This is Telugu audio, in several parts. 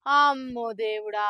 అమ్మో దేవుడా!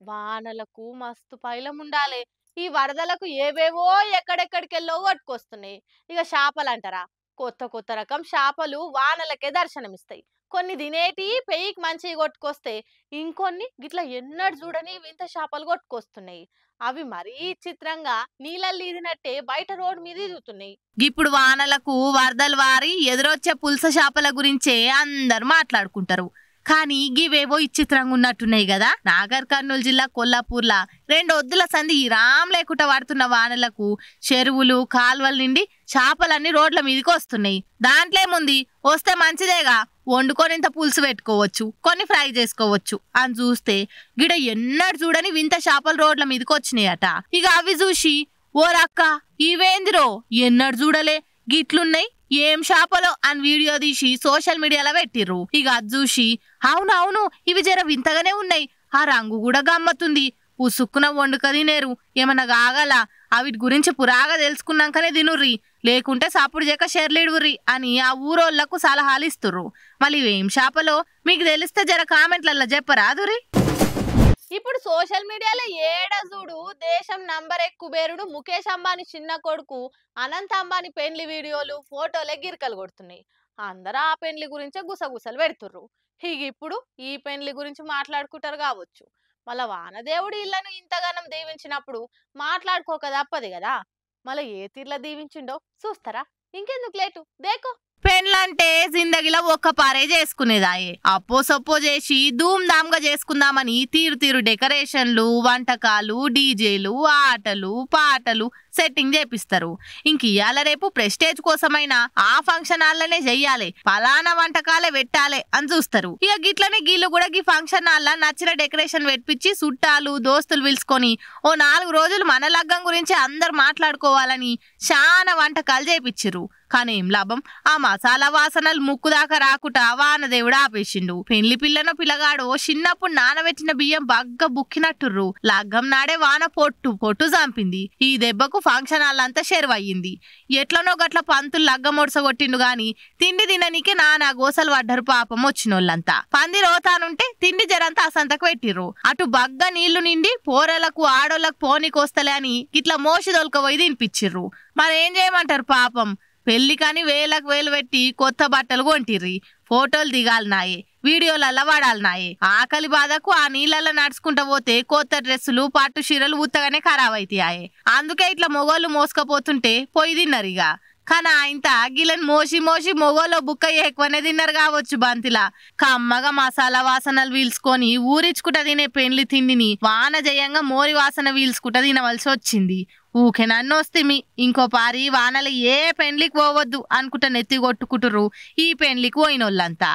వానలకు మస్తు పైలముండాలే. ఈ వరదలకు ఏవేవో ఎక్కడెక్కడికెళ్ళో కొట్టుకొస్తున్నాయి. ఇగ చేపలంటారా? కొత్త కొత్త రకం చేపలు వానలకే దర్శనమిస్తాయి. కొన్ని తినేటియి పెయ్యికి మంచియి కొట్టుకొస్తే, ఇంకొన్ని గిట్ల ఎన్నడూ చూడని వింత చేపలు కొట్టుకొస్తున్నాయి. అవి మరీ చిత్రంగా నీళ్ళల్లో ఈదినట్టే బయట రోడ్డు మీద ఈదుతున్నాయి. ఇప్పుడు వానలకు వరదలు వారి ఎదురొచ్చే పులస చేపల గురించే అందరు మాట్లాడుకుంటారు. కానీ గివేవో ఇచ్చిత్రంగా ఉన్నట్టున్నాయి కదా. నాగర్ కర్నూలు జిల్లా కొల్లాపూర్లా 2 ఒద్దుల సంధి రామ్ లేకుండా పడుతున్న వానలకు చెరువులు కాల్వల నిండి చేపలన్నీ రోడ్ల మీదకి వస్తున్నాయి. దాంట్లో ఏముంది, వస్తే మంచిదేగా, వండుకొని ఇంత పులుసు పెట్టుకోవచ్చు, కొన్ని ఫ్రై చేసుకోవచ్చు అని చూస్తే గిడ ఎన్నడూ చూడని వింత చేపలు రోడ్ల మీదకి వచ్చినాయట. ఇక అవి చూసి ఓరక్క ఇవేందిరో ఎన్నడూ చూడలే, గిట్లున్నాయి ఏం చేపలో అని వీడియో తీసి సోషల్ మీడియాలో పెట్టిర్రు. ఇక అది చూసి అవునవును ఇవి జర వింతగానే ఉన్నాయి, ఆ రంగు కూడా గమ్మతుంది, పుసుక్కున వండుక తినేరు, ఏమన్నా కాగల, అవి గురించి పురాగా తెలుసుకున్నాకనే తినుర్రి, లేకుంటే సాపుడు చేక షెర్లిడుర్రి అని ఆ ఊరోళ్లకు సలహాలు ఇస్తుర్రు. మళ్ళీ ఏం చేపలో మీకు తెలిస్తే జర కామెంట్లలో చెప్పరాదురి. ఇప్పుడు సోషల్ మీడియాలో ఏడ చూడు దేశం నంబర్ కుబేరుడు ముఖేష్ అంబానీ చిన్న కొడుకు అనంత్ అంబానీ పెండ్లి వీడియోలు ఫోటోలే గిరికలు కొడుతున్నాయి. అందరూ ఆ పెండ్లి గురించే గుసగుసలు పెడుతుర్రు. ఇక ఇప్పుడు ఈ పెండ్లి గురించి మాట్లాడుకుంటారు కావచ్చు. మళ్ళా వానదేవుడు ఇళ్లను ఇంతగానం దీవించినప్పుడు మాట్లాడుకోక తప్పదు కదా. మళ్ళీ ఏ తీర్ల దీవించిండో చూస్తారా? ఇంకెందుకు లేటు దేకో. పెండ్లంటే జిందగీలో ఒక్క పారే చేసుకునేదాయే. అప్పో సొప్పో చేసి ధూమ్ ధామ్ గా చేసుకుందామని తీరు తీరు డెకరేషన్లు, వంటకాలు, డీజేలు, ఆటలు పాటలు సెట్టింగ్ చేపిస్తారు. ఇంక ఇయాల రేపు ప్రెస్టేజ్ కోసమైనా ఆ ఫంక్షన్ హాల్లనే చెయ్యాలి, పలానా వంటకాలే పెట్టాలి అని చూస్తారు. ఇక గిట్లనే గీళ్ళు కూడా ఈ ఫంక్షన్ హాల్ల నచ్చిన డెకరేషన్ పెట్టించి చుట్టాలు దోస్తులు పిలుచుకొని ఓ 4 రోజులు మన లగ్గం గురించి అందరు మాట్లాడుకోవాలని చాలా వంటకాలు చేపిచ్చిర్రు. కానీ ఏం లాభం, ఆ మసాలా వాసనలు ముక్కు దాకా రాకుట వానదేవుడు ఆపేసిండు. పెళ్లి పిల్లనో పిల్లగాడో చిన్నప్పుడు నానబెట్టిన బియ్యం బగ్గ బుక్కినట్టుర్రు. లగ్గం నాడే వాన పొట్టు పొట్టు చంపింది. ఈ దెబ్బకు ఫంక్షన్ హాల్లంతా షెరువయ్యింది. ఎట్లనో గట్ల పంతులు లగ్గం ఒడసగొట్టిండు గాని తిండి తిననీకే నానా గోసలు పడ్డరు పాపం వచ్చినోళ్ళంతా. పంది రోతానుంటే తిండి జరంతా అసంతకు పెట్టిర్రు. అటు బగ్గ నీళ్లు నిండి పోరలకు ఆడోళ్లకు పోనీకొస్తలే అని ఇట్లా మోసి దొలకపోయి తినిపించిర్రు. మరేం చేయమంటారు పాపం. పెళ్లికని వేలకు వేలు పెట్టి కొత్త బట్టలు కొంటిర్రి, ఫోటోలు దిగాలనాయే, వీడియోలల్లా వాడాలనాయే. ఆకలి బాధకు ఆ నీళ్ళల్లో నడుచుకుంటా పోతే కొత్త డ్రెస్సులు పట్టు చీరలు ఉత్తగానే ఖరాబ్ అవుతాయి. అందుకే ఇట్లా మొగోళ్ళు మోసుకపోతుంటే పోయి తిన్నరిగా. కానీ ఇంత గిలని మోసి మోసి మొగోళ్ళు బుక్క ఎక్కువనే తిన్నారు కావచ్చు. బంతిలా కమ్మగా మసాలా వాసనలు వీల్చుకొని ఊరిచ్చుకుంటా తినే పెండ్లి తిండిని వాన జయంగా మోరి వాసన వీల్చుకుంటా తినవలసి వచ్చింది. ఊకే నన్ను వస్తేమి ఇంకో పారి వానలు ఏ పెండ్లికి పోవద్దు అనుకుంటా నెత్తి కొట్టుకుంటుర్రు ఈ పెండ్లికి పోయినోళ్ళంతా.